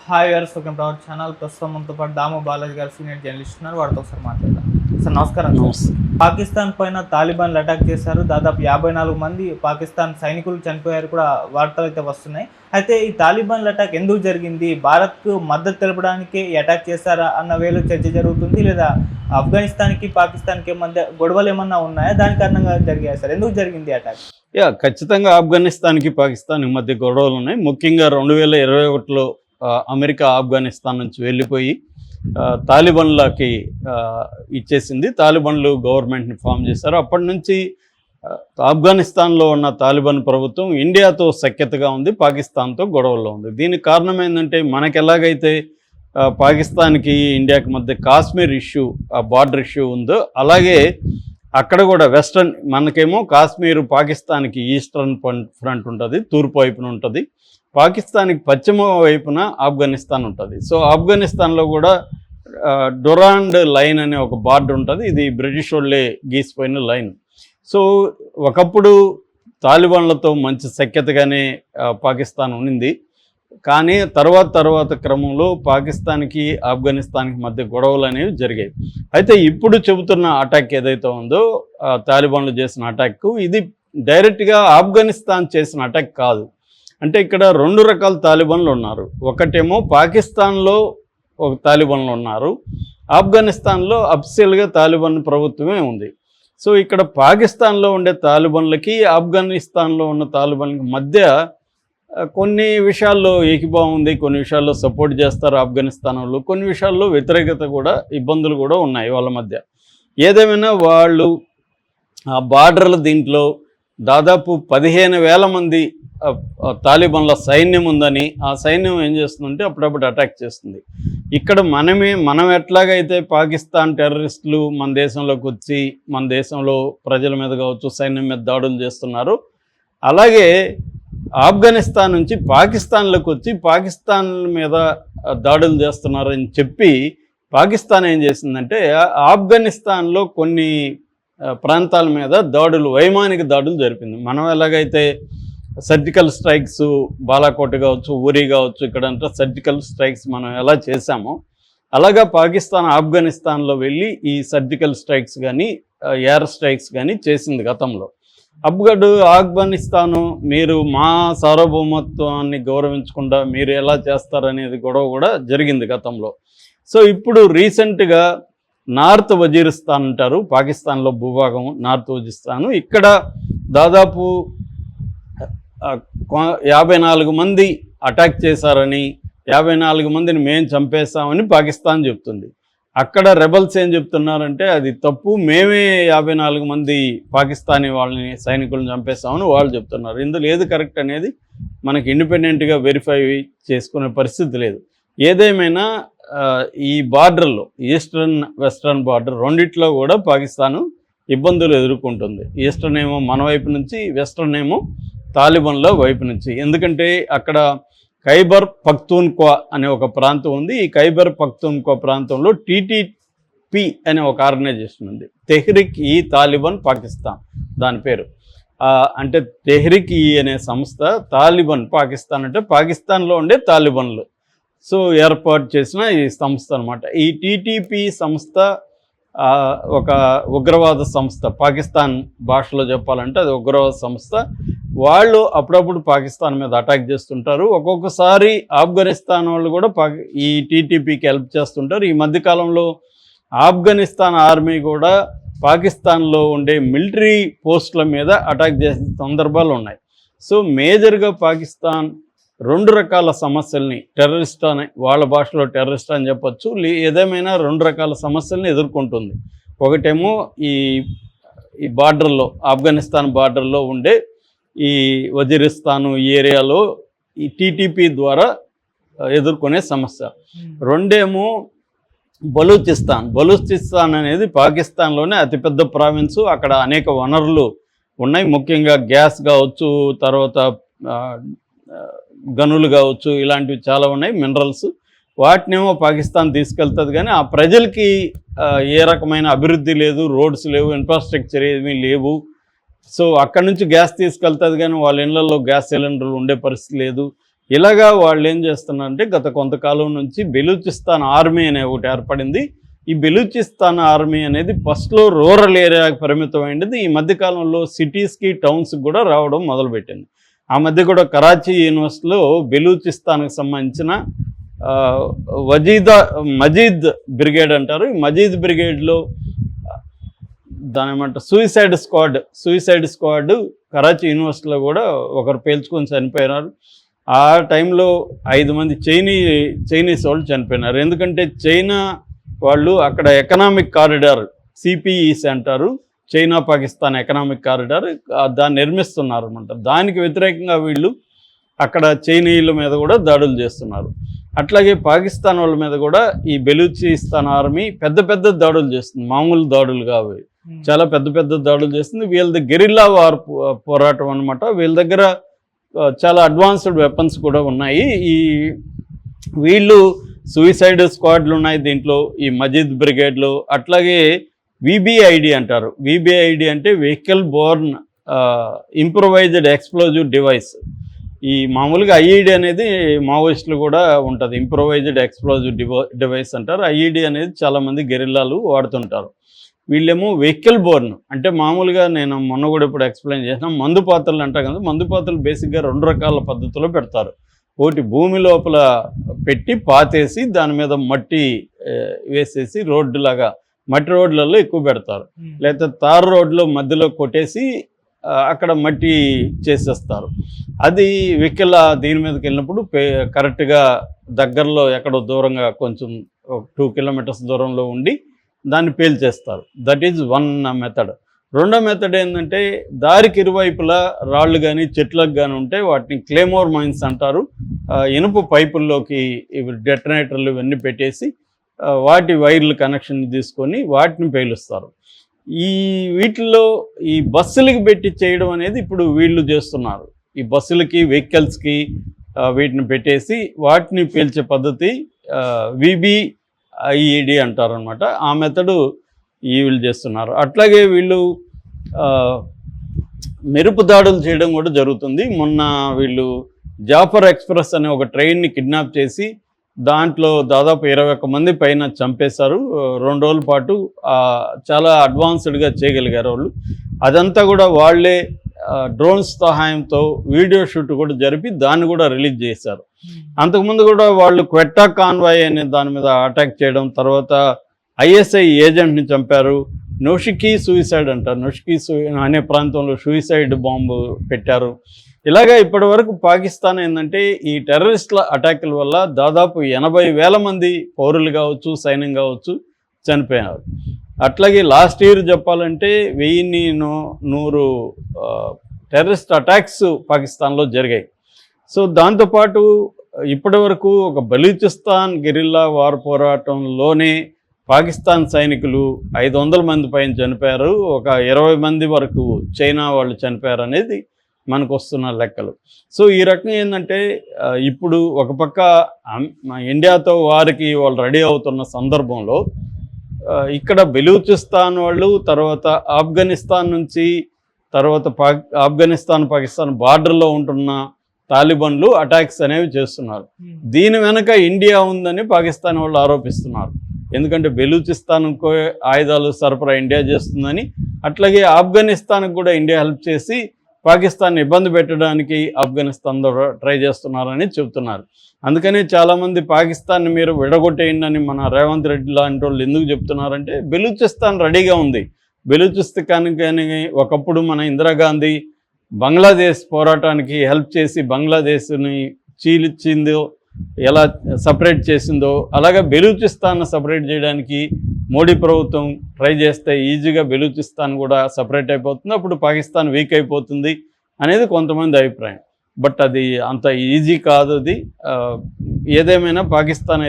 Hi గారు, welcome to our channel. ప్రస్తుతం మనతో పాటు దాము బాలాజీ గారు సీనియర్ జర్నలిస్ట్ ఉన్నారు. వారితో ఒకసారి మాట్లాడదాం. సార్ నమస్కారం. పాకిస్తాన్ పైన తాలిబాన్లు అటాక్ చేశారు. దాదాపు 54 మంది పాకిస్తాన్ సైనికులు చనిపోయారు కూడా వార్తలు అయితే వస్తున్నాయి. అయితే ఈ తాలిబాన్ల అటాక్ ఎందుకు జరిగింది? భారత్కు మద్దతు తెలపడానికి ఈ అటాక్ చేశారా అన్న వేలో చర్చ జరుగుతుంది. లేదా ఆఫ్ఘనిస్తాన్కి పాకిస్తాన్కి మధ్య గొడవలు ఏమన్నా ఉన్నాయా? దాని కారణంగా జరిగాయి సార్? ఎందుకు జరిగింది అటాక్? ఖచ్చితంగా ఆఫ్ఘనిస్తాన్కి పాకిస్తాన్కి మధ్య గొడవలు ఉన్నాయి. ముఖ్యంగా 2021లో అమెరికా ఆఫ్ఘనిస్తాన్ నుంచి వెళ్ళిపోయి తాలిబాన్లకి ఇచ్చేసింది. తాలిబాన్లు గవర్నమెంట్ని ఫామ్ చేశారు. అప్పటి నుంచి ఆఫ్ఘనిస్తాన్లో ఉన్న తాలిబాన్ ప్రభుత్వం ఇండియాతో సఖ్యతగా ఉంది, పాకిస్తాన్తో గొడవల్లో ఉంది. దీనికి కారణం ఏంటంటే, మనకు ఎలాగైతే పాకిస్తాన్కి ఇండియాకి మధ్య కాశ్మీర్ ఇష్యూ, బార్డర్ ఇష్యూ ఉందో, అలాగే అక్కడ కూడా వెస్ట్రన్, మనకేమో కాశ్మీర్ పాకిస్తాన్కి ఈస్టర్న్ ఫ్రంట్ ఉంటుంది, తూర్పు వైపున ఉంటుంది. పాకిస్తాన్కి పశ్చిమ వైపున ఆఫ్ఘనిస్తాన్ ఉంటుంది. సో ఆఫ్ఘనిస్తాన్లో కూడా డొరాండ్ లైన్ అనే ఒక బార్డర్ ఉంటుంది. ఇది బ్రిటిష్ వాళ్ళే గీసిపోయిన లైన్. సో ఒకప్పుడు తాలిబాన్లతో మంచి సఖ్యతగానే పాకిస్తాన్ ఉన్నింది. కానీ తర్వాత క్రమంలో పాకిస్తాన్కి ఆఫ్ఘనిస్తాన్కి మధ్య గొడవలు అనేవి జరిగాయి. అయితే ఇప్పుడు చెబుతున్న అటాక్ ఏదైతే ఉందో, తాలిబాన్లు చేసిన అటాక్, ఇది డైరెక్ట్గా ఆఫ్ఘనిస్తాన్ చేసిన అటాక్ కాదు. అంటే ఇక్కడ 2 రకాల తాలిబాన్లు ఉన్నారు. ఒకటేమో పాకిస్తాన్లో ఒక తాలిబాన్లు ఉన్నారు, ఆఫ్ఘనిస్తాన్లో అఫీషియల్గా తాలిబాన్ ప్రభుత్వమే ఉంది. సో ఇక్కడ పాకిస్తాన్లో ఉండే తాలిబాన్లకి ఆఫ్ఘనిస్తాన్లో ఉన్న తాలిబాన్లకి మధ్య కొన్ని విషయాల్లో ఏకీభావం ఉంది, కొన్ని విషయాల్లో సపోర్ట్ చేస్తారు ఆఫ్ఘనిస్తాన్ వాళ్ళు, కొన్ని విషయాల్లో వ్యతిరేకత కూడా, ఇబ్బందులు కూడా ఉన్నాయి వాళ్ళ మధ్య. ఏదేమైనా వాళ్ళు ఆ బార్డర్ల దీంట్లో దాదాపు 15,000 మంది తాలిబాన్ల సైన్యం ఉందని, ఆ సైన్యం ఏం చేస్తుందంటే అప్పుడప్పుడు అటాక్ చేస్తుంది. ఇక్కడ మనం ఎట్లాగైతే పాకిస్తాన్ టెర్రరిస్టులు మన దేశంలోకి వచ్చి మన దేశంలో ప్రజల మీద కావచ్చు, సైన్యం మీద దాడులు చేస్తున్నారు, అలాగే ఆఫ్ఘనిస్తాన్ నుంచి పాకిస్తాన్లోకి వచ్చి పాకిస్తాన్ మీద దాడులు చేస్తున్నారని చెప్పి పాకిస్తాన్ ఏం చేసిందంటే, ఆఫ్ఘనిస్తాన్లో కొన్ని ప్రాంతాల మీద దాడులు, వైమానిక దాడులు జరిపింది. మనం ఎలాగైతే సర్జికల్ స్ట్రైక్స్, బాలాకోట్ కావచ్చు, ఊరి కావచ్చు, ఇక్కడంతా సర్జికల్ స్ట్రైక్స్ మనం ఎలా చేశామో, అలాగా పాకిస్తాన్ ఆఫ్ఘనిస్తాన్లో వెళ్ళి ఈ సర్జికల్ స్ట్రైక్స్ కానీ ఎయిర్ స్ట్రైక్స్ కానీ చేసింది గతంలో. అప్పుడు ఆఫ్ఘనిస్తాను, మీరు మా సార్వభౌమత్వాన్ని గౌరవించకుండా మీరు ఎలా చేస్తారనేది గొడవ కూడా జరిగింది గతంలో. సో ఇప్పుడు రీసెంట్గా నార్త్ వజీరిస్తాన్ అంటారు, పాకిస్తాన్లో భూభాగం నార్త్ వజీరిస్తాను, ఇక్కడ దాదాపు 54 మంది అటాక్ చేశారని, 54 మందిని మేము చంపేస్తామని పాకిస్తాన్ చెప్తుంది. అక్కడ రెబల్స్ ఏం చెప్తున్నారంటే అది తప్పు, మేమే 54 మంది పాకిస్తానీ వాళ్ళని, సైనికులను చంపేస్తామని వాళ్ళు చెప్తున్నారు. ఇందులో ఏది కరెక్ట్ అనేది మనకి ఇండిపెండెంట్గా వెరిఫై చేసుకునే పరిస్థితి లేదు. ఏదేమైనా ఈ బార్డర్లో, ఈస్టర్న్ వెస్ట్రన్ బార్డర్ రెండిట్లో కూడా పాకిస్తాను ఇబ్బందులు ఎదుర్కొంటుంది. ఈస్టర్న్ ఏమో మన వైపు నుంచి, వెస్ట్రన్ ఏమో తాలిబాన్ల వైపు నుంచి. ఎందుకంటే అక్కడ ఖైబర్ పఖ్తూన్ఖ్వా అనే ఒక ప్రాంతం ఉంది. ఈ ఖైబర్ పఖ్తూన్ఖ్వా ప్రాంతంలో TTP అనే ఒక ఆర్గనైజేషన్ ఉంది, తెహ్రిక్ ఈ తాలిబాన్ పాకిస్తాన్ దాని పేరు. అంటే తెహ్రిక్ ఈ అనే సంస్థ తాలిబాన్ పాకిస్తాన్ అంటే పాకిస్తాన్లో ఉండే తాలిబాన్లు సో ఏర్పాటు చేసిన ఈ సంస్థ అనమాట. ఈ TTP సంస్థ ఒక ఉగ్రవాద సంస్థ, పాకిస్తాన్ భాషలో చెప్పాలంటే అది ఉగ్రవాద సంస్థ. వాళ్ళు అప్పుడప్పుడు పాకిస్తాన్ మీద అటాక్ చేస్తుంటారు. ఒక్కొక్కసారి ఆఫ్ఘనిస్తాన్ వాళ్ళు కూడా ఈ TTPకి హెల్ప్ చేస్తుంటారు. ఈ మధ్యకాలంలో ఆఫ్ఘనిస్తాన్ ఆర్మీ కూడా పాకిస్తాన్లో ఉండే మిలిటరీ పోస్టుల మీద అటాక్ చేసిన సందర్భాలు ఉన్నాయి. సో మేజర్గా పాకిస్తాన్ 2 రకాల సమస్యల్ని, టెర్రరిస్ట్ అని వాళ్ళ భాషలో టెర్రరిస్ట్ అని చెప్పచ్చు, ఏదేమైనా 2 రకాల సమస్యల్ని ఎదుర్కొంటుంది. ఒకటేమో ఈ బార్డర్లో, ఆఫ్ఘనిస్తాన్ బార్డర్లో ఉండే ఈ వజీరిస్తాను ఈ ఏరియాలో ఈ TTP ద్వారా ఎదుర్కొనే సమస్య. రెండేమో బలూచిస్తాన్ అనేది పాకిస్తాన్లోనే అతిపెద్ద ప్రావిన్సు. అక్కడ అనేక వనరులు ఉన్నాయి, ముఖ్యంగా గ్యాస్ కావచ్చు, తర్వాత గనులు కావచ్చు, ఇలాంటివి చాలా ఉన్నాయి, మినరల్స్. వాటినేమో పాకిస్తాన్ తీసుకెళ్తుంది, కానీ ఆ ప్రజలకి ఏ రకమైన అభివృద్ధి లేదు, రోడ్స్ లేవు, ఇన్ఫ్రాస్ట్రక్చర్ ఏమీ లేవు. సో అక్కడ నుంచి గ్యాస్ తీసుకెళ్తుంది, కానీ వాళ్ళ ఇళ్లలో గ్యాస్ సిలిండర్లు ఉండే పరిస్థితి లేదు. ఇలాగా వాళ్ళు ఏం చేస్తున్నారంటే గత కొంతకాలం నుంచి బెలూచిస్తాన్ ఆర్మీ అనే ఒకటి ఏర్పడింది. ఈ బెలూచిస్తాన్ ఆర్మీ అనేది ఫస్ట్లో రూరల్ ఏరియాకి పరిమితమైనది. ఈ మధ్యకాలంలో సిటీస్కి టౌన్స్కి కూడా రావడం మొదలుపెట్టింది. ఆ మధ్య కూడా కరాచీ యూనివర్సిటీలో బెలూచిస్తాన్కి సంబంధించిన మజీద్ బ్రిగేడ్ అంటారు. ఈ మజీద్ బ్రిగేడ్లో దాని ఏమంటారు సూసైడ్ స్క్వాడ్ కరాచీ యూనివర్సిటీలో కూడా ఒకరు పేల్చుకొని చనిపోయినారు. ఆ టైంలో 5 మంది చైనీస్ వాళ్ళు చనిపోయినారు. ఎందుకంటే చైనా వాళ్ళు అక్కడ ఎకనామిక్ కారిడార్ సిపిఈస్ అంటారు, చైనా పాకిస్తాన్ ఎకనామిక్ కారిడార్, దాన్ని నిర్మిస్తున్నారు అనమాట. దానికి వ్యతిరేకంగా వీళ్ళు అక్కడ చైనీయుల మీద కూడా దాడులు చేస్తున్నారు. అట్లాగే పాకిస్తాన్ వాళ్ళ మీద కూడా ఈ బెలూచిస్తాన్ ఆర్మీ పెద్ద దాడులు చేస్తుంది. మామూలు దాడులు కావు, చాలా పెద్ద దాడులు చేస్తుంది. వీళ్ళది గెరిల్లా వార్ పోరాటం అనమాట. వీళ్ళ దగ్గర చాలా అడ్వాన్స్డ్ వెపన్స్ కూడా ఉన్నాయి. వీళ్ళు సూసైడ్ స్క్వాడ్లు ఉన్నాయి దీంట్లో, ఈ మజీద్ బ్రిగేడ్లో. అట్లాగే విబిఐడి అంటారు. విబిఐడి అంటే vehicle Born improvised explosive device. ఈ మామూలుగా ఐఈడి అనేది మావోయిస్టులు కూడా ఉంటుంది, ఇంప్రొవైజ్డ్ ఎక్స్ప్లోజివ్ డివైస్ అంటారు. ఐఈడి అనేది చాలామంది గెరిల్లాలు వాడుతుంటారు. వీళ్ళేమో వెహికల్ బోర్న్ అంటే మామూలుగా నేను మొన్న కూడా ఇప్పుడు ఎక్స్ప్లెయిన్ చేసిన మందు పాత్రలు అంటాం కదా. మందు పాత్రలు బేసిక్గా 2 రకాల పద్ధతిలో పెడతారు. ఒకటి భూమి లోపల పెట్టి పాతేసి దాని మీద మట్టి వేసేసి రోడ్డులాగా మట్టి రోడ్లలో ఎక్కువ పెడతారు. లేకపోతే తార్ రోడ్లో మధ్యలో కొట్టేసి అక్కడ మట్టి చేసేస్తారు. అది వెహికల్ దీని మీదకి వెళ్ళినప్పుడు కరెక్ట్గా దగ్గరలో ఎక్కడో దూరంగా కొంచెం 2 కిలోమీటర్స్ దూరంలో ఉండి దాన్ని పేల్చేస్తారు. That is one method. రెండో మెథడ్ ఏంటంటే దారికి ఇరువైపులా రాళ్ళు కానీ చెట్లకు కానీ ఉంటే వాటిని క్లేమోర్ మైన్స్ అంటారు. ఇనుప పైపుల్లోకి ఇవి డెటనేటర్లు ఇవన్నీ పెట్టేసి వాటి వైర్లు కనెక్షన్ తీసుకొని వాటిని పేలుస్తారు. వీటిల్లో ఈ బస్సులకి పెట్టి చేయడం అనేది ఇప్పుడు వీళ్ళు చేస్తున్నారు. ఈ బస్సులకి వెహికల్స్కి వీటిని పెట్టేసి వాటిని పేల్చే పద్ధతి విబిఐఈడి అంటారనమాట. ఆ మెథడు వీళ్ళు చేస్తున్నారు. అట్లాగే వీళ్ళు మెరుపు దాడులు చేయడం కూడా జరుగుతుంది. మొన్న వీళ్ళు జాఫర్ ఎక్స్ప్రెస్ అనే ఒక ట్రైన్ని కిడ్నాప్ చేసి దాంట్లో దాదాపు 21 మంది పైన చంపేశారు. 2 రోజుల పాటు చాలా అడ్వాన్స్డ్గా చేయగలిగారు వాళ్ళు. అదంతా కూడా వాళ్ళే డ్రోన్స్ సహాయంతో వీడియో షూట్ కూడా జరిపి దాన్ని కూడా రిలీజ్ చేశారు. అంతకుముందు కూడా వాళ్ళు క్వెట్టా కాన్వాయ్ అనే దాని మీద అటాక్ చేయడం, తర్వాత ఐఎస్ఐ ఏజెంట్ని చంపారు. నోషికీ సూసైడ్ అంటారు, అనే ప్రాంతంలో సూసైడ్ బాంబు పెట్టారు. ఇలాగా ఇప్పటి వరకు పాకిస్తాన్ ఏంటంటే ఈ టెర్రరిస్టుల అటాకుల వల్ల దాదాపు 80,000 మంది పౌరులు కావచ్చు, సైన్యం కావచ్చు చనిపోయారు. అట్లాగే లాస్ట్ ఇయర్ చెప్పాలంటే 1100 టెర్రరిస్ట్ అటాక్స్ పాకిస్తాన్లో జరిగాయి. సో దాంతోపాటు ఇప్పటి వరకు ఒక బలూచిస్తాన్ గెరిల్లా వార్ పోరాటంలోనే పాకిస్తాన్ సైనికులు 500 మంది పైన చనిపోయారు. ఒక 20 మంది వరకు చైనా వాళ్ళు చనిపోయారు అనేది మనకు వస్తున్న లెక్కలు. సో ఈ రకంగా ఏంటంటే ఇప్పుడు ఒక పక్క ఇండియాతో వారికి వాళ్ళు రెడీ అవుతున్న సందర్భంలో ఇక్కడ బెలూచిస్తాన్ వాళ్ళు, తర్వాత ఆఫ్ఘనిస్తాన్ నుంచి, తర్వాత పాకిస్తాన్ బార్డర్లో ఉంటున్న తాలిబాన్లు అటాక్స్ అనేవి చేస్తున్నారు. దీని వెనక ఇండియా ఉందని పాకిస్తాన్ వాళ్ళు ఆరోపిస్తున్నారు. ఎందుకంటే బెలూచిస్తాన్కు ఆయుధాలు సరఫరా ఇండియా చేస్తుందని, అట్లాగే ఆఫ్ఘనిస్తాన్కి కూడా ఇండియా హెల్ప్ చేసి పాకిస్తాన్ ఇబ్బంది పెట్టడానికి ఆఫ్ఘనిస్తాన్లో ట్రై చేస్తున్నారని చెబుతున్నారు. అందుకని చాలామంది పాకిస్తాన్ని మీరు విడగొట్టేయండి అని మన రేవంత్ రెడ్డి లాంటి వాళ్ళు ఎందుకు చెప్తున్నారంటే బెలూచిస్తాన్ రెడీగా ఉంది. బెలూచిస్తాన్కి కానీ ఒకప్పుడు మన ఇందిరాగాంధీ బంగ్లాదేశ్ పోరాటానికి హెల్ప్ చేసి బంగ్లాదేశ్ని చీల్చిందో, ఎలా సపరేట్ చేసిందో, అలాగే బెలూచిస్తాన్ సపరేట్ చేయడానికి మోడీ ప్రభుత్వం ట్రై చేస్తే ఈజీగా బెలూచిస్తాన్ కూడా సపరేట్ అయిపోతుంది, అప్పుడు పాకిస్తాన్ వీక్ అయిపోతుంది అనేది కొంతమంది అభిప్రాయం. బట్ అది అంత ఈజీ కాదు. అది ఏదేమైనా పాకిస్తాన్